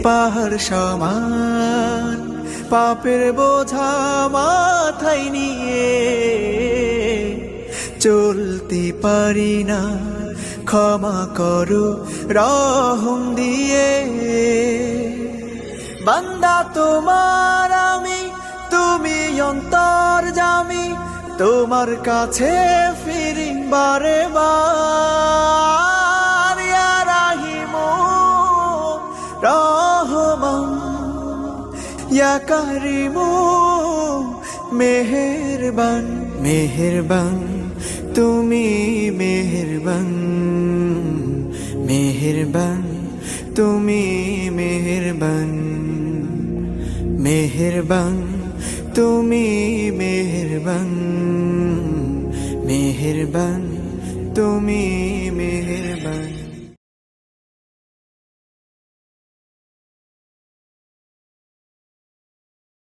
পাহাড় সমান পাপের বোঝা মাথায় নিয়ে চলতে পারি না, ক্ষমা করো রহম দিয়ে। বান্দা তোমার আমি, তুমি অন্তর্যামী, তোমার কাছে ফিরি বারে বার। ইয়া রাহিমু রহমান, ইয়া কারিমু মেহেরবান, মেহেরবান তুমি মেহেরবান, মেহেরবান তুমি মেহেরবান, মেহেরবান তুমি মেহেরবান, মেহেরবান তুমি মেহেরবান।